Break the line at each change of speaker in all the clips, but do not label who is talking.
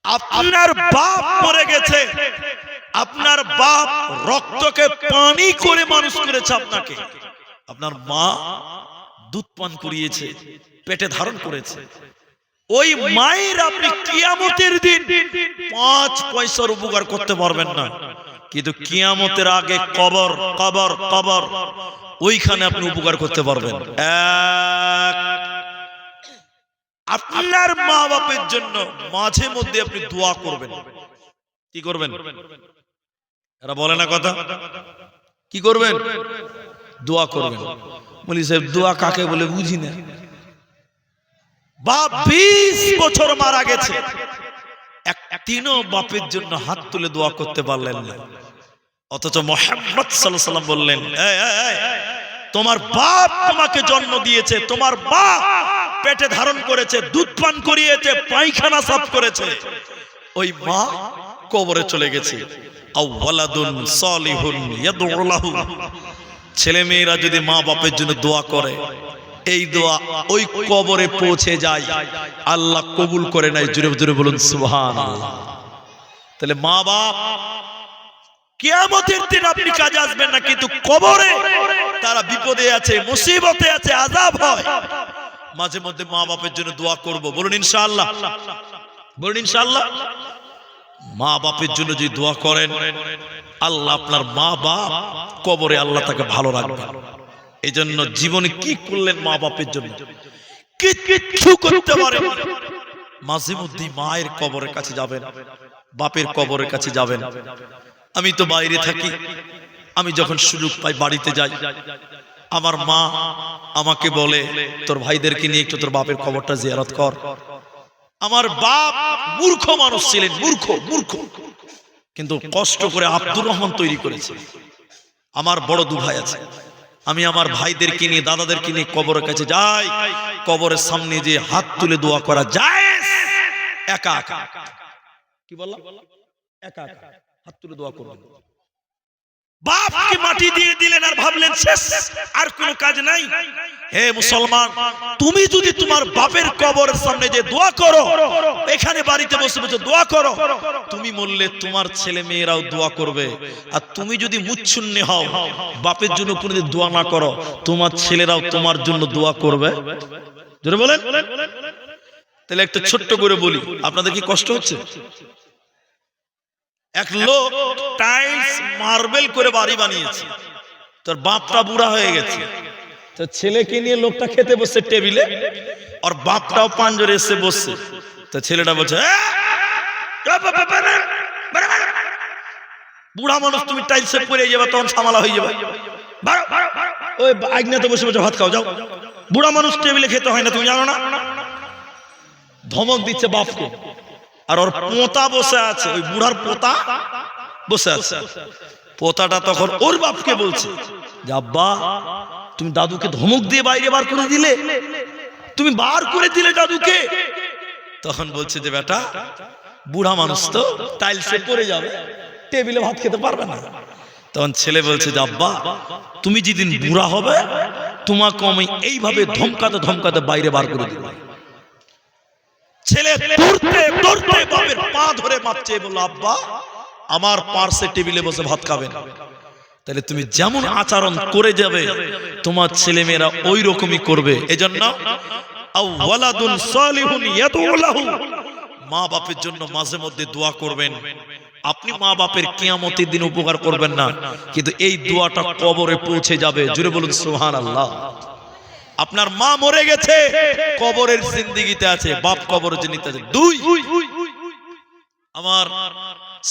আপনার বাপ মরে গেছে, আপনার বাপ রক্তকে পানি করে মানুষ করেছে আপনাকে, আপনার মা দুধ পান করিয়েছে, পেটে ধারণ করেছে, ওই মায়ের আপনি কিয়ামতের দিন 5 পয়সার উপকার করতে পারবেন না, কিন্তু কিয়ামতের আগে কবর কবর কবর ওইখানে আপনি উপকার করতে পারবেন। আপনার মা বাপের জন্য মাঝে মধ্যে আপনি দোয়া করবেন। কি করবেন? এরা বলে না কথা, কি করবেন? দোয়া করবেন। বলি সাহেব দোয়া কাকে বলে বুঝি না। বাপ 20 বছর মারা গেছে, একদিনও বাপের জন্য হাত তুলে দোয়া করতে পারলেন না, অথচ মুহাম্মদ সাল্লাল্লাহু আলাইহি ওয়াসাল্লাম বললেন, তোমার বাপ তোমাকে জন্ম দিয়েছে, তোমার বাপ পেটে ধারণ করেছে, দুধ পান করিয়েছে, পায়খানা সাফ করেছে, ওই মা কবরে চলে গেছে। আওয়ালাদুন সালিহুন ইয়াদউ লাহু, ছেলে মেয়েরা যদি মা বাপের জন্য দোয়া করে, এই দোয়া ওই কবরে পৌঁছে যায়, আল্লাহ কবুল করে নাই। জোরে জোরে বলুন সুবহানাল্লাহ। তাহলে মা বাপ কিয়ামতের দিন আপনি কাজে আসবেন না, কিন্তু কবরে তারা বিপদে আছে, মুসিবতে আছে, আযাব হয়। মাঝে মধ্যে মা বাপের জন্য দোয়া করব, বলুন ইনশাআল্লাহ, বলুন ইনশাআল্লাহ। মা বাপের জন্য যদি দোয়া করেন, আল্লাহ আপনার মা বাপ কবরে আল্লাহ তাকে ভালো রাখবে। এই জন্য জীবনে কি করলেন মা বাপের জন্য? কিচ্ছু করতে পারেন, মাঝে মধ্যে মায়ের কবরের কাছে যাবেন, বাপের কবরের কাছে যাবেন। আমি তো বাইরে থাকি, আমি যখন সুযোগ পাই বাড়িতে যাই, আমার মা আমাকে বলে তোর ভাইদেরকে নিয়ে একটু তোর বাপের কবরটা জিয়ারত কর। আমার বাপ মূর্খ মানুষ ছিলেন, মূর্খ মূর্খ, কিন্তু কষ্ট করে আব্দুর রহমান তৈরি করেছে। আমার বড় দু ভাই আছে, আমি আমার ভাইদেরকে নিয়ে দাদাদেরকে নিয়ে কবরের কাছে যাই, কবরের সামনে যে হাত তুলে দোয়া করা যায় একা একা। কি বললাম? একা একা হাত তুলে দোয়া করবেন। বাপকে মাটি দিয়ে দিলেন আর ভাবলেন শেষ, আর কোনো কাজ নাই। হে মুসলমান, তুমি যদি তোমার বাপের কবরের সামনে যে দোয়া করো, এখানে বাড়িতে বসে বসে দোয়া করো, তুমি মরলে তোমার ছেলে মেয়েরাও দোয়া করবে। আর তুমি যদি মুচ্ছুন্ন হও, বাপের জন্য কোনোদিন দোয়া না করো, তোমার ছেলেরাও তোমার জন্য দোয়া করবে। জোরে বলেন। তাহলে একটা ছোট্ট করে বলি, আপনাদের কি কষ্ট হচ্ছে? এক লোক টাইলস মার্বেল করে বাড়ি বানিয়েছে, তোর বাপটা বুড়া হয়ে গেছে, তো ছেলেকে নিয়ে লোকটা খেতে বসছে টেবিলে, আর বাপটাও পাঞ্জরে এসে বসছে। তো ছেলেটা বলছে, বুড়া মানুষ তুমি টাইলসে পড়ে যাবে, তখন সামালা হয়ে যাবে, ওই আগ্নেতে বসে বসে ভাত খাও, যাও। বুড়া মানুষ টেবিলে খেতে হয় না, তুমি জানো না? ধমক দিচ্ছে বাপকে। আর ওর পোতা বসে আছে, ওই বুড়ার পোতা বসে আছে। পোতাটা তখন ওর বাপকে বলছে যে আব্বা, তুমি দাদুকে ধমক দিয়ে বাইরে বার করে দিলে, তুমি বার করে দিলে দাদুকে। তখন বলছে যে বেটা, বুড়া মানুষ তো টাইলসে পড়ে যাবে, টেবিলে ভাত খেতে পারবে না। তখন ছেলে বলছে যে আব্বা, তুমি যেদিন বুড়া হবে, তোমাকে আমি এইভাবে ধমকাতে ধমকাতে বাইরে বার করে দিব। ছেলে দৌড়তে দৌড়তে বাপের পা ধরে মাপছে, বলল আব্বা, আমার পার্শ্বে টেবিলে বসে ভাত খাবেন। তাহলে তুমি যেমন আচরণ করে যাবে, তোমার ছেলে মেয়েরা ওই রকমই করবে। এজন্য আওয়ালাদুন সালিহুন ইয়াদউ লাহু, মা বাপের জন্য মাঝে মধ্যে দোয়া করবেন। আপনি মা বাপের কিয়ামতের দিন উপকার করবেন না, কিন্তু এই দোয়াটা কবরে পৌঁছে যাবে। জোরে বলুন সুবহানাল্লাহ। আপনার মা মরে গেছে, কবরের জিন্দেগিতে আছে, বাপ কবরের জিন্দেগিতে আছে। 2, আমার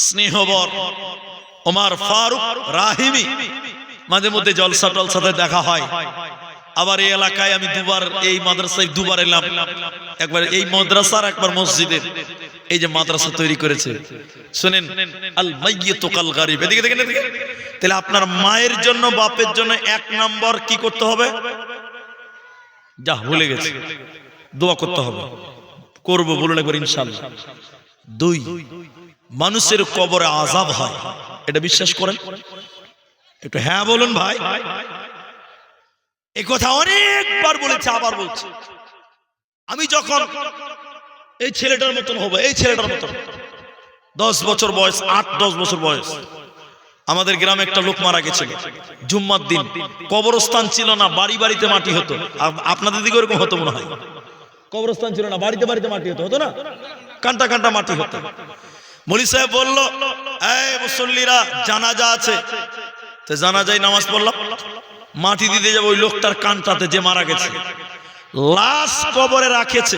স্নেহবর ওমর ফারুক রাহিমি, মাঝে মধ্যে জলসা টলসাতে দেখা হয়। আবার এই এলাকায় আমি দুবার, এই মাদ্রাসায় দুবার এলাম, একবার এই মাদ্রাসার, একবার মসজিদের। এই যে মাদ্রাসা তৈরি করেছে, শুনেন, আল মাইয়িতু কাল গারিব। এদিকে দেখেন, এদিকে। তাহলে আপনার মায়ের জন্য বাপের জন্য 1 নম্বর কি করতে হবে? যা ভুলে গেছে, দোয়া করতে হবে। করব, বলুন একবার ইনশাআল্লাহ। 2, মানুষের কবরে আযাব হয়, এটা বিশ্বাস করেন? একটু হ্যাঁ বলুন ভাই। এই কথা অনেকবার বলেছে, আবার বলছি। আমি যখন এই ছেলেটার মতন হবে, এই ছেলেটার মতন। 10 বছর বয়স, 8-10 বছর বয়স। আমাদের গ্রামে একটা লোক মারা গেছিল জুম্মার দিন। কবরস্থান ছিল না, বাড়ি বাড়িতে মাটি হতো। আপনাদের দিকে এরকম হতো মনে হয়? কবরস্থান ছিল না, বাড়িতে বাড়িতে মাটি হতো না? কান্টা কান্টা মাটি হতো। মৌলী সাহেব বলল, এই মুসল্লিরা, জানাজা আছে। তো জানাজায় নামাজ পড়লাম, মাটি দিতে যাবো ওই লোকটার কানটাতে যে মারা গেছে। লাশ কবরে রাখেছে,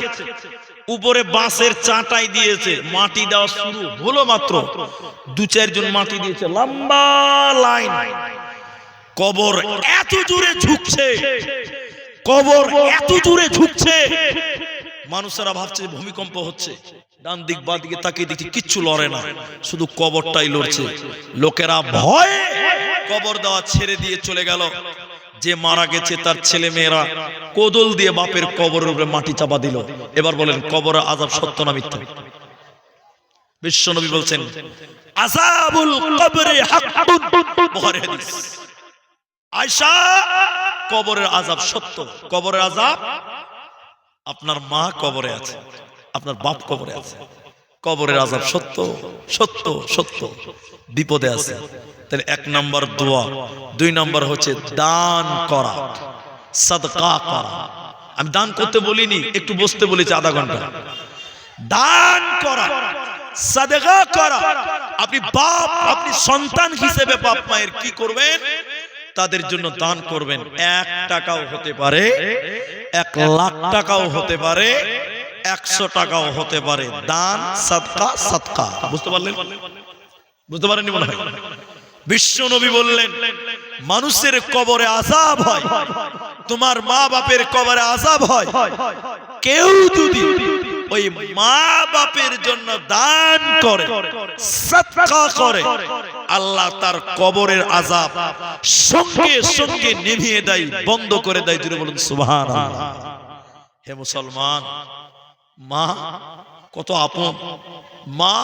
উপরে বাঁশের চাটাই দিয়েছে, মাটি দেওয়া শুরু হলো মাত্র 2-4 জন মাটি দিয়েছে, লম্বা লাইন। কবর এত জোরে ঝুঁকছে, কবর এত জোরে ঝুঁকছে, মানুষেরা ভাবছে ভূমিকম্প হচ্ছে। ডান দিক বাঁ দিকে তাকিয়ে দেখি কিচ্ছু লড়ে না, শুধু কবরটাই লড়ছে। লোকেরা ভয়ে কবর দেওয়া ছেড়ে দিয়ে চলে গেল। যে মারা গেছে তার ছেলে মেয়েরা কোদল দিয়ে বাপের কবরের উপরে মাটি চাপা দিল। এবার বলেন, কবরের আযাব সত্য না মিথ্যা? বিশ্বনবী বলছেন, আযাবুল কবরি হাক্কুন, বুখারী হাদিস। আয়েশা, কবরের আযাব সত্য। কবরের আযাব, আপনার মা কবরে আছে, আপনার বাপ কবরে আছে, কবরের আযাব সত্য সত্য সত্য। বিপদে আছে। তাহলে 1 নম্বর দোয়া, 2 নম্বর হচ্ছে দান করা, সাদকা করা। আমি দান করতে বলিনি, একটু বসতে বলেছি আধা ঘন্টা। দান করা, সাদকা করা। আপনি বাপ, আপনি সন্তান হিসেবে বাপ মায়ের কি করবেন? তাদের জন্য দান করবেন। 1 টাকাও হতে পারে, 1 লাখ টাকাও হতে পারে, 100 টাকাও হতে পারে। দান, সাদকা, সাদকা। বুঝতে পারলেন? বুঝতে পারেননি মনে হয়? বিশ্বনবী বললেন, মানুষের কবরে আযাব হয়, তোমার মা বাপের কবরে আযাব হয়। কেউ যদি ওই মা বাপের জন্য দান করে, সাদকা করে, আল্লাহ তার কবরের আযাব সঙ্গে সঙ্গে নিভিয়ে দেয়, বন্ধ করে দেয়। জুড়ে বলুন সুবহানাল্লাহ। হে মুসলমান, মা কত আপন, মা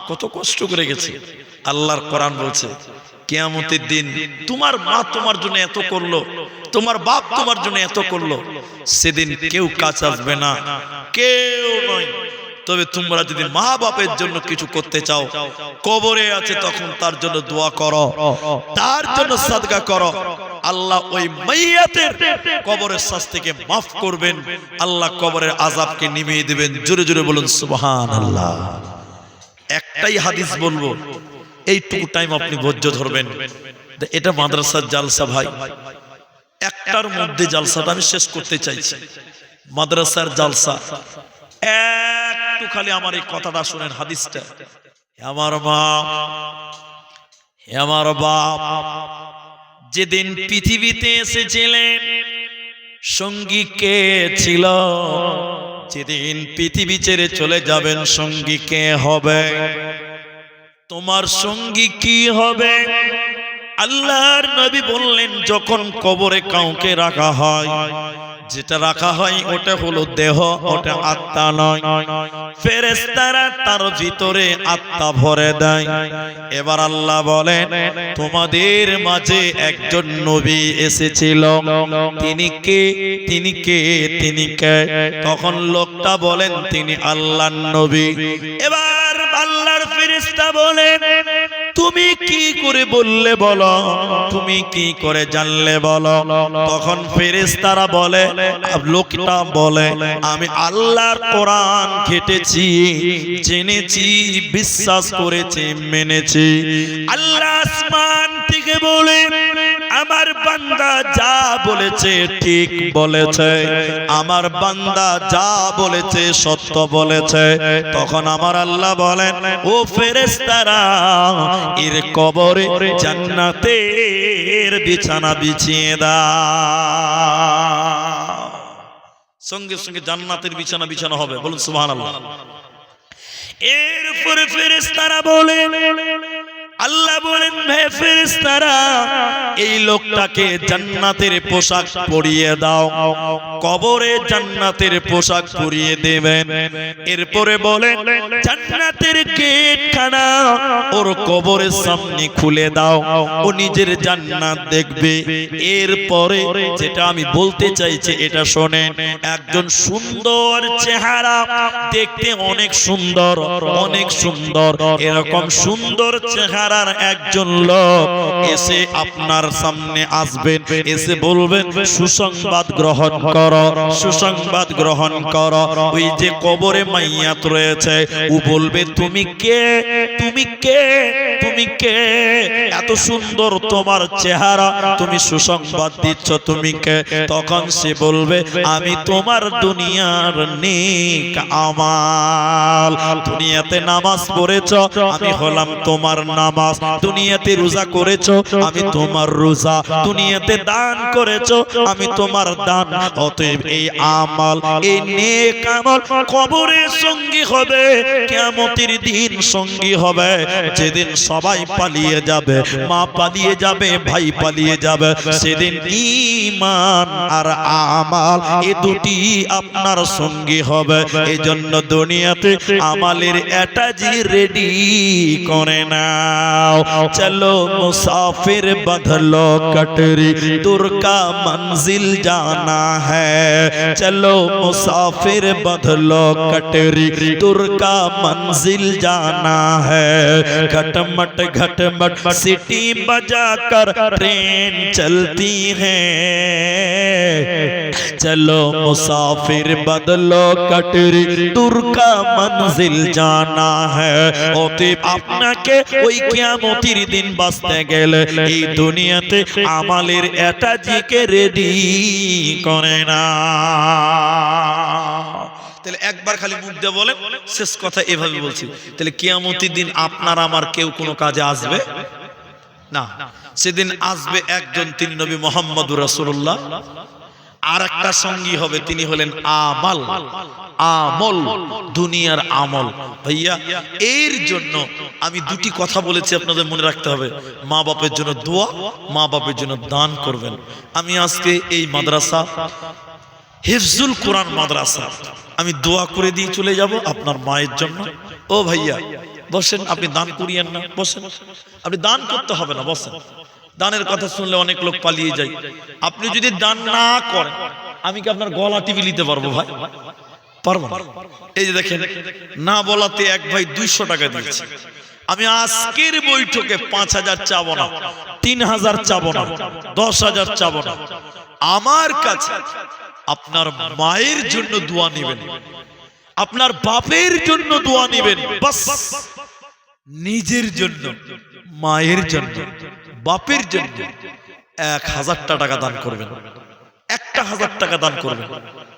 কত কষ্ট করে গেছে। আল্লাহর কোরআন বলছে, কিয়ামতের দিন তোমার মা তোমার জন্য এত করলো, তোমার বাপ তোমার জন্য এত করলো, সেদিন কেউ কাছে আসবে না, কেউ নয়। তবে তোমরা যদি মা বাপের জন্য কিছু করতে চাও, কবরে আছে তখন তার জন্য দোয়া করো, তার জন্য সাদকা করো। আল্লাহ ওই মাইয়াতের কবরের শাস্তিকে মাফ করবেন, আল্লাহ কবরের আযাবকে নিভিয়ে দিবেন। জোরে জোরে বলুন সুবহানাল্লাহ। একটাই হাদিস বলবো, এইটুকু টাইম আপনি ধৈর্য ধরবেন। এটা মাদ্রাসার জালসা ভাই, একটার মধ্যে জালসাটা আমি শেষ করতে চাইছি। মাদ্রাসার জালসা, একটু খালি আমার এই কথাটা শুনেন, হাদিসটা। আমার মা, আমার বাপ যেদিন পৃথিবীতে এসেছিলেন, সঙ্গী কে ছিল? যেদিন পৃথিবী ছেড়ে চলে যাবেন, সঙ্গী কে হবে? তোমার সঙ্গী কি হবে? আল্লাহর নবী বললেন, যখন কবরে কাউকে রাখা হয়, যেটা রাখা হয় ওটা হলো দেহ, ওটা আত্মা নয়। ফেরেশতারা তার ভিতরে আত্মা ভরে দেয়। এবার আল্লাহ বলেন, তোমাদের মাঝে একজন নবী এসেছিল, তিনি কে? তিনি কে? তিনি কে? তখন লোকটা বলেন, তিনি আল্লাহর নবী। এবার আল্লাহর ফেরেশতা বলেন, তুমি কি করে বললে বলো, তুমি কি করে জানলে বলো? তখন ফেরেশতারা বলে, লোকটা বলে, আমি আল্লাহর কোরআন ঘেটেছি, জেনেছি, বিশ্বাস করেছি, মেনেছি। আল্লাহ আসমান থেকে বলে, আমার বান্দা যা বলেছে ঠিক বলেছে, আমার বান্দা যা বলেছে সত্য বলেছে। তখন আমার আল্লাহ বলেন, ও ফেরেশতারা, এর কবরে জান্নাতের বিছানা বিছিয়ে দাও। সঙ্গে সঙ্গে জান্নাতের বিছানা বিছানো হবে। বলুন সুবহানাল্লাহ। এরপরে ফেরেশতারা বলেন, আল্লাহ বলেন, হে ফেরেশতারা, এই লোকটাকে জান্নাতের পোশাক পরিয়ে দাও। কবরে জান্নাতের পোশাক পরিয়ে দেবেন। এরপরে বলেন, জান্নাতের গেটখানা ওর কবরের সামনে খুলে দাও, ও নিজের জান্নাত দেখবে। এরপরে যেটা আমি বলতে চাইছি এটা শোনেন, একজন সুন্দর চেহারা, দেখতে অনেক সুন্দর, অনেক সুন্দর, এরকম সুন্দর চেহারার একজন লোক এসে আপনার সামনে আসবেন, এসে বলবেন সুসংবাদ গ্রহণ করো, সুসংবাদ গ্রহণ করো। ওই যে কবরে মাইয়াত রয়েছে, ও বলবে তুমি কে, তুমি কে, তুমি কে, এত সুন্দর তোমার চেহারা, তুমি সুসংবাদ দিচ্ছ, তুমি কে? তখন সে বলবে আমি তোমার দুনিয়ার নেক আমাল, দুনিয়াতে নামাজ পড়েছ, আমি হলাম তোমার নামাজ, দুনিয়াতে রোজা করেছ, আমি তোমার রোজা, দুনিয়াতে দান করেছ, আমি তোমার দান। অতএব এই আমাল, এই নেক আমল কবরে সঙ্গী হবে, কিয়ামতের দিন সঙ্গী হবে, যেদিন সবাই পালিয়ে যাবে, মা পালিয়ে যাবে, ভাই পালিয়ে যাবে, সেদিন ঈমান আর আমাল এই দুটি আপনার সঙ্গী হবে। এই জন্য দুনিয়াতে আমালের অ্যাটাজি রেডি করে নাও। চলো মুসাফির বদলো কটরি, दूर का मंजिल जाना है, चलो मुसाफिर बदलो कटरी, दूर का मंजिल जाना है। घटमट घटमट सिटी बजाकर ट्रेन चलती है, चलो मुसाफिर बदलो कटरी, दूर का मंजिल जाना है। অতএব আপনাকে ওই কিয়ামতের দিন বাঁচতে গেলে এই দুনিয়াতে আমালের অ্যাটাজিকে রেডি করে না। তাহলে একবার খালি মুখ দিয়ে বলেন, শেষ কথা এভাবে বলছি, তাহলে কিয়ামতের দিন আপনার আমার কেউ কোনো কাজে আসবে না। সেদিন আসবে একজন, তিনি নবী মুহাম্মদুর রাসূলুল্লাহ। আর একটা সঙ্গী হবে, তিনি হলেন আমাল, আমল, দুনিয়ার আমল। ভাইয়া এর জন্য আমি দুটি কথা বলেছি, আপনাদের মনে রাখতে হবে। মা বাপের জন্য দোয়া, মা বাপের জন্য দান করবেন। আমি আজকে এই মাদ্রাসা হিফজুল কোরআন মাদ্রাসা আমি দোয়া করে দিয়ে চলে যাব আপনার মায়ের জন্য। ও ভাইয়া বসেন, আপনি দান করিয়েন না, বসেন, আপনি দান করতে হবে না, বসেন। দানের কথা শুনলে অনেক লোক পালিয়ে যায়। আপনি যদি দান না করেন, আমি কি আপনার গলা টিপে নিতে পারবো ভাই? পারবো না। এই যে দেখেন, না বলাতে এক ভাই 200 টাকা দিয়েছে। আমি আজকের বৈঠকে 5000 চাবো না, 3000 চাবো না, 10,000 চাবো না। আমার কাছে আপনার মায়ের জন্য দোয়া নেবেন, আপনার বাপের জন্য দোয়া নেবেন, বাস। নিজের জন্য, মায়ের জন্য, বাপের জন্য 1000 টাকা দান করবেন, 1000 টাকা দান করবেন।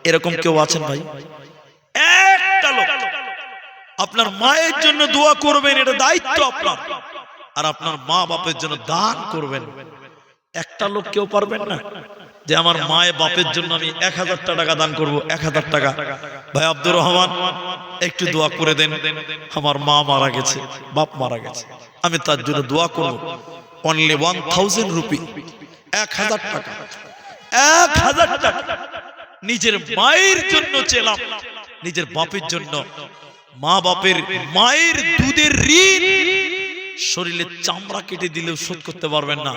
এরকম কেউ আছেন ভাই? একটা লোক আপনার মায়ের জন্য দোয়া করবেন, এটা দায়িত্ব আপনার। আর আপনার মা বাপের জন্য দান করবেন। একটা লোক কেউ পারবেন না যে আমার মায়ের বাপের জন্য আমি 1000 টাকা দান করব? 1000 টাকা। ভাই আব্দুর রহমান একটু দোয়া করে দেন, আমার মা মারা গেছে, বাপ মারা গেছে, আমি তার জন্য দোয়া করব। অনলি 1000 রুপি, 1000 টাকা, 1000 টাকা। নিজের মায়ের জন্য চেলাম, নিজের বাপের জন্য। মা বাপের মায়ের দুধের ঋণ শরীরের চামড়া কেটে দিলেও শোধ করতে পারবেন না।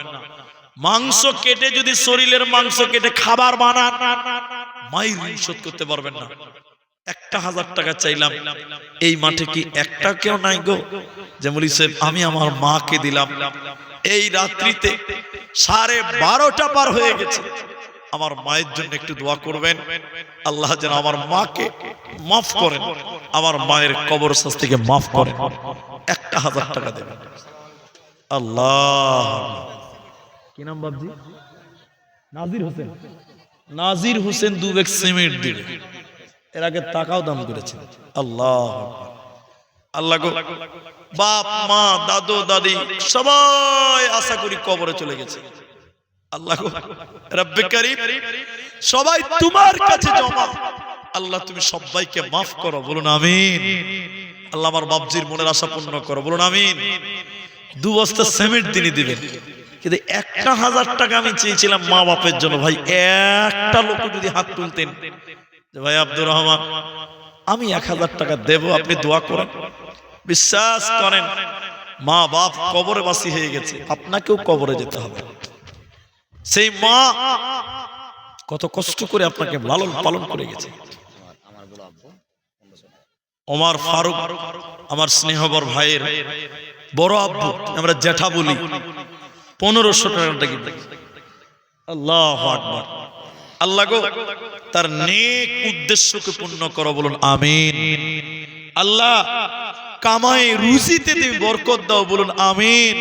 মাংস কেটে যদি শরীরের মাংস কেটে খাবার বানান, মায়ের ঋণ শোধ করতে পারবেন না। 1000 টাকা চাইলাম, এই মাঠে কি একটা কেউ নাই গো যে বলি সাহেব আমি আমার মাকে দিলাম। এই রাত্রিতে 12:30 পার হয়ে গেছে, আমার মায়ের জন্য একটু দোয়া করবেন। আল্লাহ যেন আমার মাকে মাফ করেন, আমার মায়ের কবর শাস্তিকে মাফ করেন। 1000 টাকা দেবেন। আল্লাহ, কি নাম বাবজি? নাজির হোসেন। নাজির হোসেন 2 ব্যাগ সিমেন্ট দিবে। এর আগে টাকাও দান করেছেন। আল্লাহ আল্লাহ গো, বাপ মা দাদু দাদি সবাই আশা করি কবরে চলে গেছে। আল্লাহ গো, রব্বে কারীম সবাই তোমার কাছে জমা। আল্লাহ তুমি সবাইকে মাফ করো, বলুন আমিন। আল্লাহ আমার বাপজির মনের আশা পূর্ণ করো, বলুন আমিন। 2 বস্তা সিমেন্ট তিনি দিবেন। কিন্তু 1000 টাকা আমি চেয়েছিলাম মা বাপের জন্য। ভাই একটা লোক যদি হাত তুলতেন যে ভাই আব্দুর রহমান আমি 1000 টাকা দেব, আপনি দোয়া করেন। বিশ্বাস করেন মা বাপ কবরে বাসী হয়ে গেছে, আপনাকেও কবরে যেতে হবে। সেই মা কত কষ্ট করে আপনাকে লালন পালন করে গেছে। ওমর ফারুক আমার স্নেহবর ভাইয়ের বড় আব্বু, আমরা জ্যাঠা বলি, 1500 টাকা কিন্তু। আল্লাহু আকবার। আল্লাহ গো তার নেক উদ্দেশ্যকে পূর্ণ করো, বলুন আমিন। আল্লাহ কামাই রুজিতে তুমি বরকত দাও, বলুন আমিন।